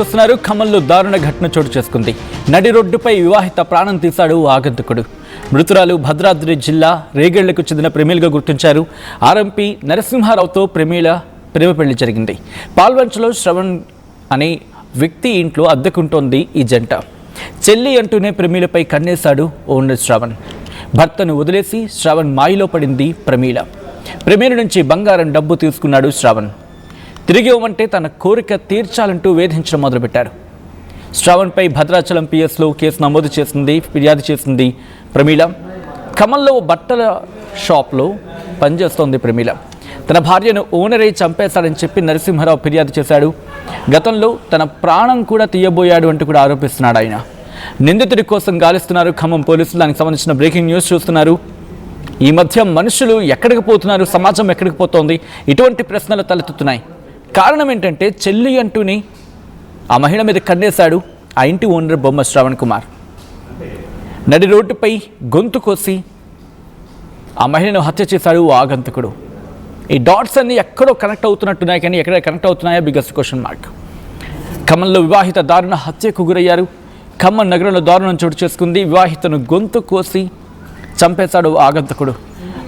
చూస్తున్నారు. ఖమ్మంలో దారుణ ఘటన చోటు చేసుకుంది. నడి రోడ్డుపై వివాహిత ప్రాణం తీశాడు ఆగంతకుడు. మృతురాలు భద్రాద్రి జిల్లా రేగళ్లకు చెందిన ప్రేమిలుగా గుర్తించారు. ఆర్ఎంపీ నరసింహారావుతో ప్రేమ పెళ్లి జరిగింది. పాల్వంచలో శ్రవణ్ అనే వ్యక్తి ఇంట్లో అద్దెకుంటోంది ఈ జంట. చెల్లి అంటూనే ప్రమీలపై కన్నేశాడు ఓనర్ శ్రవణ్. భర్తను వదిలేసి శ్రవణ్ మాయలో పడింది ప్రమీల. ప్రమీల నుంచి బంగారం డబ్బు తీసుకున్నాడు శ్రవణ్. తిరిగి ఇవ్వమంటే తన కోరిక తీర్చాలంటూ వేధించడం మొదలుపెట్టారు. శ్రవణ్పై భద్రాచలం పిఎస్లో కేసు నమోదు ఫిర్యాదు చేసింది ప్రమీల. ఖమ్మంలో బట్టల షాప్లో పనిచేస్తోంది ప్రమీల. తన భార్యను ఓనరే చంపేశాడని చెప్పి నరసింహారావు ఫిర్యాదు చేశాడు. గతంలో తన ప్రాణం కూడా తీయబోయాడు అంటూ కూడా ఆరోపిస్తున్నాడు ఆయన. నిందితుడి కోసం గాలిస్తున్నారు ఖమ్మం పోలీసులు. దానికి సంబంధించిన బ్రేకింగ్ న్యూస్ చూస్తున్నారు. ఈ మధ్య మనుషులు ఎక్కడికి పోతున్నారు, సమాజం ఎక్కడికి పోతోంది, ఇటువంటి ప్రశ్నలు తలెత్తుతున్నాయి. కారణం ఏంటంటే చెల్లి అంటూనే ఆ మహిళ మీద కన్నేశాడు ఆ ఇంటి ఓనర్ బొమ్మ శ్రవణ్ కుమార్. నడి రోడ్డుపై గొంతు కోసి ఆ మహిళను హత్య చేశాడు ఆగంతకుడు. ఈ డాట్స్ అన్ని ఎక్కడో కనెక్ట్ అవుతున్నట్టున్నాయి, కానీ ఎక్కడ కనెక్ట్ అవుతున్నాయో బిగ్గెస్ట్ క్వశ్చన్ మార్క్. ఖమ్మంలో వివాహిత దారుణ హత్యకు గురయ్యారు. ఖమ్మం నగరంలో దారుణం చోటు చేసుకుంది. వివాహితను గొంతు కోసి చంపేశాడు ఆగంతకుడు.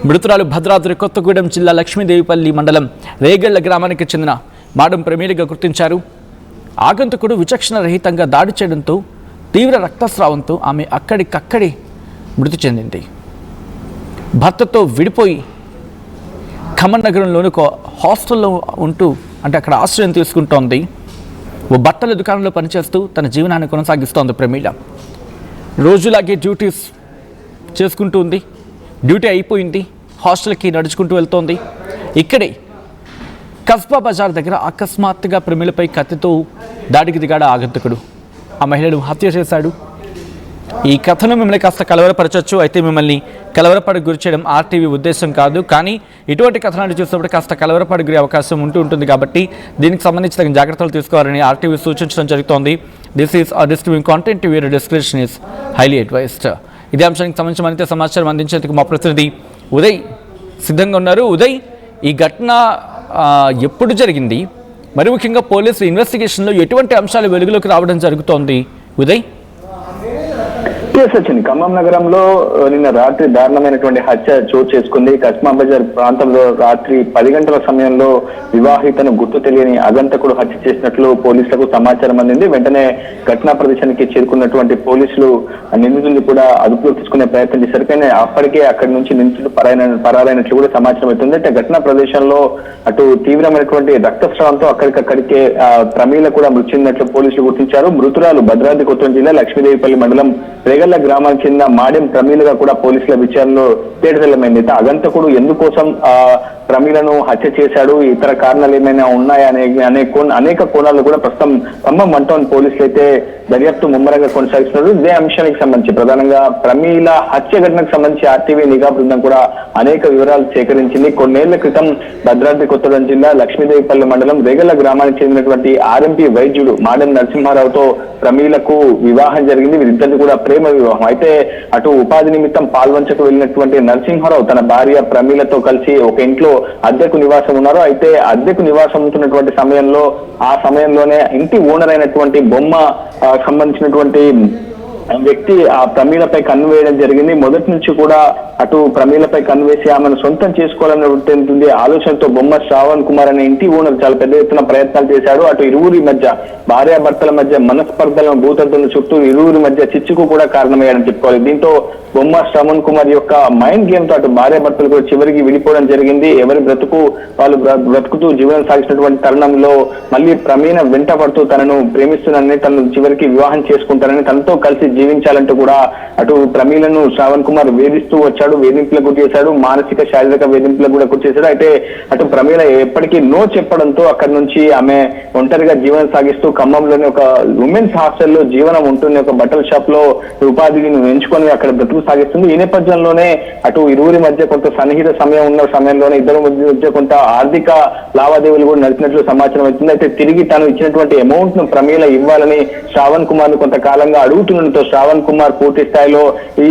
మృతురాలు భద్రాద్రి కొత్తగూడెం జిల్లా లక్ష్మీదేవిపల్లి మండలం రేగళ్ల గ్రామానికి చెందిన మాడం ప్రమీలిగా గుర్తించారు. ఆగంతకుడు విచక్షణ రహితంగా దాడి చేయడంతో తీవ్ర రక్తస్రావంతో ఆమె అక్కడికక్కడే మృతి చెందింది. భర్తతో విడిపోయి ఖమ్మం నగరంలోని ఒక హాస్టల్లో ఉంటూ అక్కడ ఆశ్రయం తీసుకుంటోంది. ఓ బట్టల దుకాణంలో పనిచేస్తూ తన జీవనాన్ని కొనసాగిస్తోంది ప్రమీల. రోజులాగే డ్యూటీస్ చేసుకుంటూ ఉంది. డ్యూటీ అయిపోయింది, హాస్టల్కి నడుచుకుంటూ వెళ్తోంది. ఇక్కడే కస్బా బజార్ దగ్గర అకస్మాత్తుగా ప్రమీలపై కత్తితో దాడికి దిగాడు ఆగంతకుడు. ఆ మహిళను హత్య చేశాడు. ఈ కథను మిమ్మల్ని కాస్త కలవరపరచవచ్చు, అయితే మిమ్మల్ని కలవరపడికి గురి చేయడం ఆర్టీవీ ఉద్దేశం కాదు. కానీ ఇటువంటి కథనాలు చూసినప్పుడు కాస్త కలవరపడి గురి అవకాశం ఉంటుంది కాబట్టి దీనికి సంబంధించి తగిన జాగ్రత్తలు తీసుకోవాలని ఆర్టీవీ సూచించడం జరుగుతోంది. This is distributing content where description is highly advised. ఇదే అంశానికి సంబంధించి మరింత సమాచారం అందించేందుకు మా ప్రతినిధి ఉదయ్ సిద్ధంగా ఉన్నారు. ఉదయ్, ఈ ఘటన ఎప్పుడు జరిగింది, మరి ముఖ్యంగా పోలీసులు ఇన్వెస్టిగేషన్లో ఎటువంటి అంశాలు వెలుగులోకి రావడం జరుగుతోంది ఉదయ్? వచ్చింది. ఖమ్మం నగరంలో నిన్న రాత్రి దారుణమైనటువంటి హత్య చోటు చేసుకుంది. కస్మా బజార్ ప్రాంతంలో రాత్రి 10 గంటల సమయంలో వివాహితను గుర్తు తెలియని అగంతకుడు హత్య చేసినట్లు పోలీసులకు సమాచారం అందింది. వెంటనే ఘటనా ప్రదేశానికి చేరుకున్నటువంటి పోలీసులు నిందితుడిని కూడా అదుపులో తీసుకునే ప్రయత్నం చేశారు. కానీ అప్పటికే అక్కడి నుంచి నిందితుడు పరారైనట్లు కూడా సమాచారం అవుతుంది. అంటే ఘటనా ప్రదేశంలో అటు తీవ్రమైనటువంటి రక్తస్రావంతో అక్కడికక్కడికే ప్రమీల కూడా మృతి చెందినట్లు పోలీసులు గుర్తించారు. మృతురాలు భద్రాద్రి కొత్తగూడెం జిల్లా లక్ష్మీదేవిపల్లి మండలం రేగళ్ల గ్రామానికి చెందిన మాడెం ప్రమీలగా కూడా పోలీసుల విచారణలో తేటతెల్లమైంది. అగంతకుడు ఎందుకోసం ప్రమీలను హత్య చేశాడు, ఇతర కారణాలు ఏమైనా ఉన్నాయా అనేక కోణాలు కూడా ప్రస్తుతం ఖమ్మం 1 టౌన్ పోలీసులు అయితే దర్యాప్తు ముమ్మరంగా కొనసాగిస్తున్నారు. ఇదే అంశానికి సంబంధించి ప్రధానంగా ప్రమీల హత్య ఘటనకు సంబంధించి ఆర్టీవీ నిఘా బృందం కూడా అనేక వివరాలు సేకరించింది. కొన్నేళ్ల క్రితం భద్రాద్రి కొత్తగూడెం జిల్లా లక్ష్మీదేవిపల్లి మండలం రేగళ్ల గ్రామానికి చెందినటువంటి ఆర్ఎంపీ వైద్యుడు మాడెం నరసింహారావుతో ప్రమీలకు వివాహం జరిగింది. వీరిద్దరిది కూడా ప్రేమ వివాహం. అయితే అటు ఉపాధి నిమిత్తం పాల్వంచకు వెళ్ళినటువంటి నరసింహారావు తన భార్య ప్రమీలతో కలిసి ఒక ఇంట్లో అద్దెకు నివాసం ఉన్నారు. అయితే అద్దెకు నివాసం ఉంటున్నటువంటి సమయంలోనే ఇంటి ఓనర్ అయినటువంటి బొమ్మ సంబంధించినటువంటి వ్యక్తి ఆ ప్రమీలపై కన్ను వేయడం జరిగింది. మొదటి నుంచి కూడా అటు ప్రమీలపై కన్ను వేసి ఆమెను సొంతం చేసుకోవాలనే ఆలోచనతో బొమ్మ శ్రావణ్ కుమార్ అనే ఇంటి ఓనర్ చాలా పెద్ద ఎత్తున ప్రయత్నాలు చేశాడు. అటు ఇరువురి మధ్య భార్యాభర్తల మధ్య మనస్పర్ధలను భూతద్దుల చుట్టూ ఇరువురి మధ్య చిచ్చుకు కూడా కారణమయ్యాడని చెప్పుకోవాలి. దీంతో బొమ్మ శ్రావణ్ కుమార్ యొక్క మైండ్ గేమ్ తో అటు భార్యాభర్తలు కూడా చివరికి విడిపోవడం జరిగింది. ఎవరి బ్రతుకు వాళ్ళు బ్రతుకుతూ జీవనం సాగిస్తున్నటువంటి తరుణంలో మళ్ళీ ప్రమీల వెంట పడుతూ తనను ప్రేమిస్తున్నానని, తనను చివరికి వివాహం చేసుకుంటానని, తనతో కలిసి జీవించాలంటూ కూడా అటు ప్రమీలను శ్రావణ్ కుమార్ వేధిస్తూ వచ్చాడు, వేధింపులకు గురి చేశాడు, మానసిక శారీరక వేధింపులకు కూడా గురి చేశాడు. అయితే అటు ప్రమీల ఎప్పటికీ నో చెప్పడంతో అక్కడి నుంచి ఆమె ఒంటరిగా జీవనం సాగిస్తూ ఖమ్మంలోని ఒక ఉమెన్స్ హాస్టల్లో జీవనం ఉంటుంది. ఒక బట్టల షాప్ లో ఉపాధిని ఎంచుకొని అక్కడ బ్రతుకు సాగిస్తుంది. ఈ నేపథ్యంలోనే అటు ఇరువురి మధ్య కొంత సన్నిహిత సమయం ఉన్న సమయంలోనే ఇద్దరు మధ్య కొంత ఆర్థిక లావాదేవీలు కూడా నడిపినట్లు సమాచారం అవుతుంది. అయితే తిరిగి తాను ఇచ్చినటువంటి అమౌంట్ ను ప్రమీల ఇవ్వాలని శ్రావణ్ కుమార్ ను కొంతకాలంగా అడుగుతుండటంతో శ్రావణ్ కుమార్ పూర్తి స్థాయిలో ఈ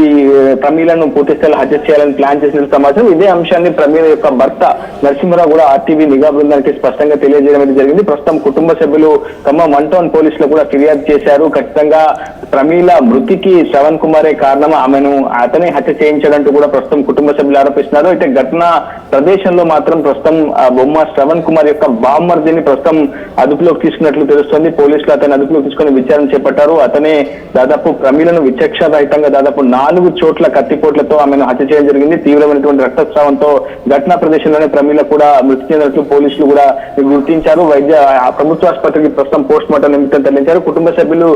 ప్రమీలను పూర్తి స్థాయిలో హత్య చేయాలని ప్లాన్ చేసిన సమాచారం. ఇదే అంశాన్ని ప్రమీల యొక్క భర్త నరసింహరావు కూడా ఆర్టీవీ నిఘా బృందానికి స్పష్టంగా తెలియజేయడం జరిగింది. ప్రస్తుతం కుటుంబ సభ్యులు ఖమ్మం 1 టౌన్ పోలీసులు కూడా ఫిర్యాదు చేశారు. ఖచ్చితంగా ప్రమీల మృతికి శ్రవణ్ కుమారే కారణం, ఆమెను అతనే హత్య చేయించాడంటూ కూడా ప్రస్తుతం కుటుంబ సభ్యులు ఆరోపిస్తున్నారు. అయితే ఘటన ప్రదేశంలో మాత్రం ప్రస్తుతం బొమ్మ శ్రవణ్ కుమార్ యొక్క బామ్మర్దిని ప్రస్తుతం అదుపులోకి తీసుకున్నట్లు తెలుస్తోంది. పోలీసులు అతన్ని అదుపులోకి తీసుకుని విచారణ చేపట్టారు. అతనే దాదాపు ప్రమీలను విచక్షణ రహితంగా దాదాపు 4 చోట్ల కత్తిపోట్లతో ఆమెను హత్య చేయడం జరిగింది. తీవ్రమైనటువంటి రక్తస్రావంతో ఘటనా ప్రదేశంలోనే ప్రమీల కూడా మృతి చెందినట్లు పోలీసులు కూడా గుర్తించారు. ప్రభుత్వ ఆసుపత్రికి ప్రస్తుతం పోస్ట్ మార్టం నిమిత్తం తరలించారు. కుటుంబ సభ్యులు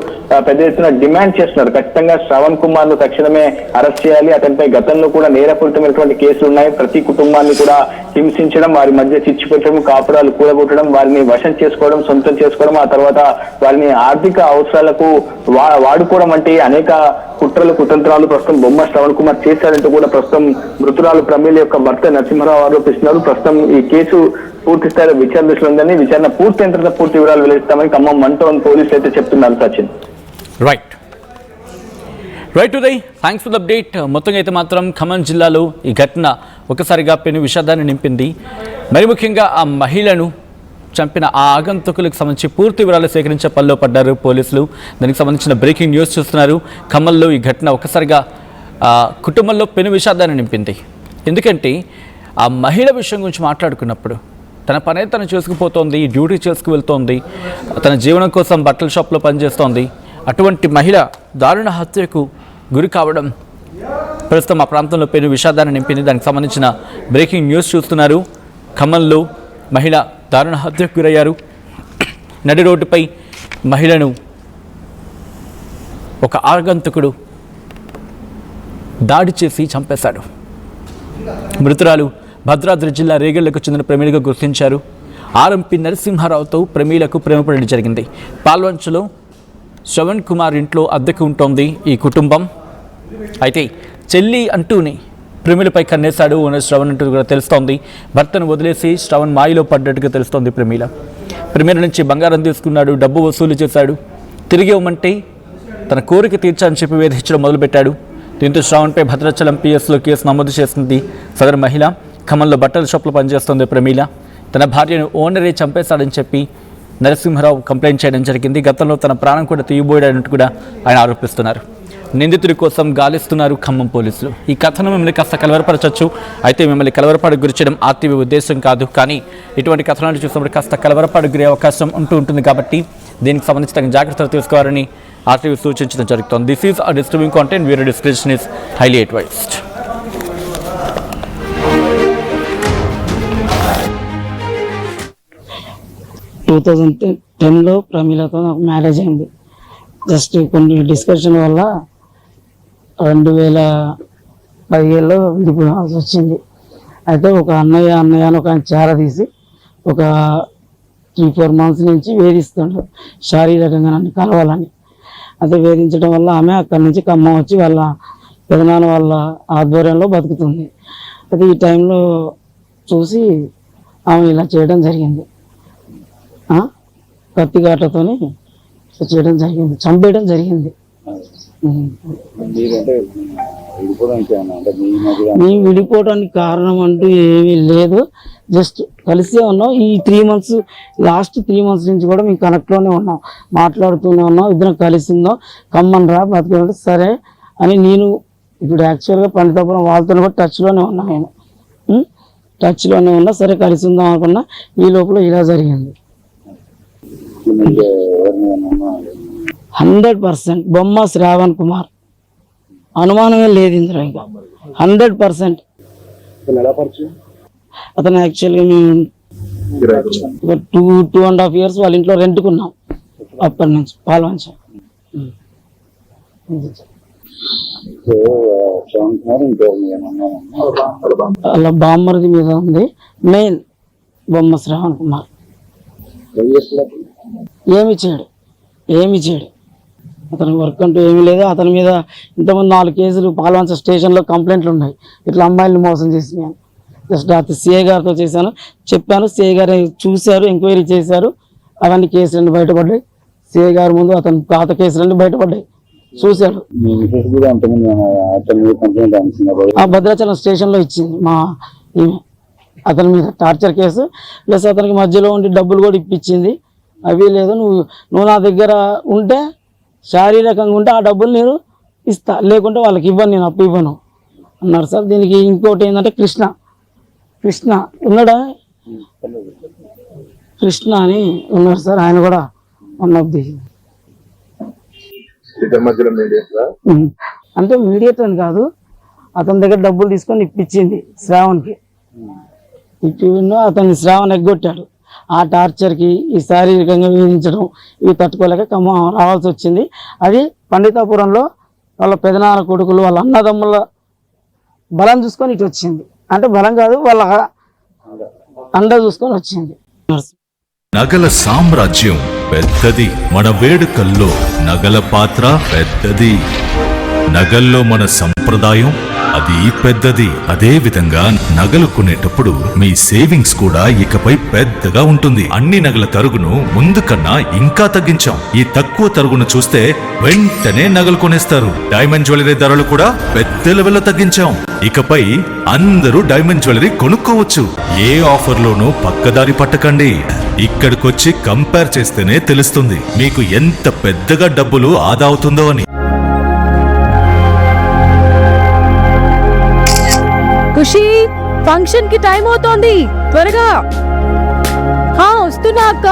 పెద్ద ఎత్తున డిమాండ్ చేస్తున్నారు. ఖచ్చితంగా శ్రవణ్ కుమార్ ను తక్షణమే అరెస్ట్ చేయాలి. అతనిపై గతంలో కూడా నేరపూరితమైనటువంటి కేసులు ఉన్నాయి. ప్రతి కుటుంబాన్ని కూడా హింసించడం, వారి మధ్య చిచ్చు పెట్టడం, కాపురాలు కూడగొట్టడం, వారిని వశం చేసుకోవడం, సొంతం చేసుకోవడం, ఆ తర్వాత వారిని ఆర్థిక అవసరాలకు వాడుకోవడం వంటి అనేక కుట్రలు కుతంత్రాలు ప్రస్తుతం బొమ్మ శ్రవణ్ కుమార్ చేశారంటూ కూడా ప్రస్తుతం మృతురాలు ప్రమీల యొక్క భర్త నరసింహరావు ఆరోపిస్తున్నారు. ప్రస్తుతం ఈ కేసు పూర్తి స్థాయిలో విచారణ దశలో ఉందని, విచారణ పూర్తయిన తర్వాత పూర్తి వివరాలు వెల్లడిస్తామని ఖమ్మం 1 టౌన్ పోలీసులు అయితే చెప్తున్నారు. Sachin. Right Uday, thanks for the update. మొత్తంగా అయితే మాత్రం ఖమ్మం జిల్లాలో ఈ ఘటన ఒకసారిగా పెను విషాదాన్ని నింపింది. మరి ముఖ్యంగా ఆ మహిళను చంపిన ఆ ఆగంతకులకు సంబంధించి పూర్తి వివరాలు సేకరించే పనిలో పడ్డారు పోలీసులు. దానికి సంబంధించిన బ్రేకింగ్ న్యూస్ చూస్తున్నారు. ఖమ్మంలో ఈ ఘటన ఒకసారిగా కుటుంబంలో పెను విషాదాన్ని నింపింది. ఎందుకంటే ఆ మహిళ విషయం గురించి మాట్లాడుకున్నప్పుడు తన పనే తను చేసుకుపోతోంది, డ్యూటీ చేసుకు వెళ్తోంది, తన జీవనం కోసం బట్టల షాప్లో పనిచేస్తోంది. అటువంటి మహిళ దారుణ హత్యకు గురి కావడం ప్రస్తుతం ఆ ప్రాంతంలో పెను విషాదాన్ని నింపింది. దానికి సంబంధించిన బ్రేకింగ్ న్యూస్ చూస్తున్నారు. ఖమ్మంలో మహిళ దారుణ హత్యకు గురయ్యారు. నడి రోడ్డుపై మహిళను ఒక ఆగంతకుడు దాడి చేసి చంపేశాడు. మృతురాలు భద్రాద్రి జిల్లా రేగళ్లకు చెందిన ప్రమీలగా గుర్తించారు. ఆర్ఎంపీ నరసింహారావుతో ప్రమీలకు ప్రేమపడడం జరిగింది. పాల్వంచలో శ్రవణ్ కుమార్ ఇంట్లో అద్దెకు ఉంటోంది ఈ కుటుంబం. అయితే చెల్లి అంటూనే ప్రమీలపై కన్నేశాడు ఓనర్ శ్రవణ్ అంటూ కూడా తెలుస్తోంది. భర్తను వదిలేసి శ్రవణ్ మాయలో పడ్డట్టుగా తెలుస్తోంది. ప్రమీల నుంచి బంగారం తీసుకున్నాడు, డబ్బు వసూలు చేశాడు. తిరిగి ఇవ్వమంటే తన కోరిక తీర్చాలని చెప్పి వేధించడం మొదలుపెట్టాడు. దీంతో శ్రవణ్పై భద్రాచలం పిఎస్లో కేసు నమోదు చేసింది సదరు మహిళ. ఖమ్మంలో బట్టల షాప్లో పనిచేస్తోంది ప్రమీల. తన భార్యను ఓనరే చంపేశాడని చెప్పి నరసింహరావు కంప్లైంట్ చేయడం జరిగింది. గతంలో తన ప్రాణం కూడా తీయబోయాడంటూ కూడా ఆయన ఆరోపిస్తున్నారు. నిందితుడి కోసం గాలిస్తున్నారు ఖమ్మం పోలీసులు. ఈ కథను మిమ్మల్ని కాస్త కలవరపరచవచ్చు. అయితే మిమ్మల్ని కలవరపాటుకు గురి చేయడం ఆర్టీవీ ఉద్దేశం కాదు. కానీ ఇటువంటి కథనాలు చూసినప్పుడు కాస్త కలవరపాటుకు గురే అవకాశం ఉంటుంది. కాబట్టి దీనికి సంబంధించి తగిన జాగ్రత్తలు తీసుకోవాలని ఆర్టీవీ సూచించడం జరుగుతోంది. This is a disturbing content. Video description is highly advised. లో ప్రమీలతో నాకు మ్యారేజ్ అయింది. జస్ట్ కొన్ని డిస్కషన్ వల్ల 2017లో విడిపోవాల్సి వచ్చింది. అయితే ఒక అన్నయ్య అని ఒక చేర తీసి ఒక 3-4 months నుంచి వేధిస్తుండ్రు శారీరకంగా నన్ను కలవాలని. అయితే వేధించడం వల్ల ఆమె అక్కడి నుంచి ఖమ్మం వచ్చి వాళ్ళ పెదనాన్న వాళ్ళ ఆధ్వర్యంలో బతుకుతుంది. అయితే ఈ టైంలో చూసి ఆమె ఇలా చేయడం జరిగింది. కత్తిగాటతో చేయడం జరిగింది, చంపేయడం జరిగింది. మేము విడిపోవడానికి కారణం అంటూ ఏమీ లేదు. జస్ట్ కలిసే ఉన్నాం. ఈ 3 months లాస్ట్ 3 months నుంచి కూడా మేము కనెక్ట్లోనే ఉన్నాం, మాట్లాడుతూనే ఉన్నాం. ఇద్దరం కలిసి ఉందాం, కమ్మని రా బతుకున్నట్టు సరే అని నేను ఇప్పుడు యాక్చువల్గా పండితాపురం వాళ్ళతో కూడా టచ్లోనే ఉన్నా. నేను టచ్లోనే ఉన్నా, సరే కలిసి ఉందాం అనుకున్నా. ఈ లోపల ఇలా జరిగింది. 100% బొమ్మ శ్రావణ్ కుమార్, అనుమానమే లేదు ఇందులో. ఇంకా 100%. అతను యాక్చువల్గా మేము 2.5 years వాళ్ళ ఇంట్లో రెంట్కున్నాం. అప్పటి నుంచి పాల్వంచ. అలా బామ్మర్ది మీద ఉంది మెయిన్ బొమ్మ శ్రావణ్ కుమార్. ఏమి చేయడు అతని వర్క్ అంటూ ఏమీ లేదు. అతని మీద ఇంతకుముందు 4 కేసులు పాల్వంచ స్టేషన్లో కంప్లైంట్లు ఉన్నాయి, ఇట్లా అమ్మాయిలను మోసం చేసినాను. జస్ట్ అది సిఐ గారితో చెప్పాను. సిఐ గారు చూశారు, ఎంక్వైరీ చేశారు. అవన్నీ కేసులన్నీ బయటపడ్డాయి. సిఐ గారి ముందు అతని పాత కేసులన్నీ బయటపడ్డాయి. చూశాడు. ఆ భద్రాచలం స్టేషన్లో ఇచ్చింది మా ఈమె అతని మీద టార్చర్ కేసు, ప్లస్ అతనికి మధ్యలో ఉండి డబ్బులు కూడా ఇప్పించింది. అవి లేదు, నువ్వు నా దగ్గర ఉంటే శారీరకంగా ఉంటే ఆ డబ్బులు నేను ఇస్తా, లేకుంటే వాళ్ళకి ఇవ్వను, నేను అప్పు ఇవ్వను అన్నారు సార్. దీనికి ఇంకోటి ఏంటంటే కృష్ణ ఉన్నాడా, కృష్ణ అని ఉన్నారు సార్, ఆయన కూడా వన్ ఆఫ్ ది అంటే మీడియేటర్ అని కాదు, అతని దగ్గర డబ్బులు తీసుకొని ఇప్పించింది శ్రావణ్కి. ఇప్పుడు అతన్ని శ్రావణ్ ఎగ్గొట్టాడు. ఆ టార్చర్కి ఈ శారీరకంగా వేధించడం ఇవి తట్టుకోలేక ఖమ్మం రావాల్సి వచ్చింది. అది పండితాపురంలో వాళ్ళ పెదనాన్న కొడుకులు వాళ్ళ అన్నదమ్ముల బలం చూసుకొని ఇటు వచ్చింది. అంటే బలం కాదు, వాళ్ళ అండ చూసుకొని వచ్చింది. నగల సామ్రాజ్యం పెద్దది, మన వేడుకల్లో నగల పాత్ర పెద్దది. నగల్లో మన సంప్రదాయం అది పెద్దది. అదే విధంగా నగలు కొనేటప్పుడు మీ సేవింగ్స్ కూడా ఇకపై పెద్దగా ఉంటుంది. అన్ని నగల తరుగును ముందు కన్నా ఇంకా తగ్గించాం. ఈ తక్కువ తరుగును చూస్తే వెంటనే నగలు కొనేస్తారు. డైమండ్ జ్యువెలరీ ధరలు కూడా పెద్ద లెవెల్లో తగ్గించాం. ఇకపై అందరూ డైమండ్ జ్యువెలరీ కొనుక్కోవచ్చు. ఏ ఆఫర్లోనూ పక్కదారి పట్టకండి. ఇక్కడికొచ్చి కంపేర్ చేస్తేనే తెలుస్తుంది మీకు ఎంత పెద్దగా డబ్బులు ఆదా అవుతుందో అని. ఖుషి, ఫంక్షన్ కి టైం అవుతోంది, త్వరగా. వస్తున్నా అక్క.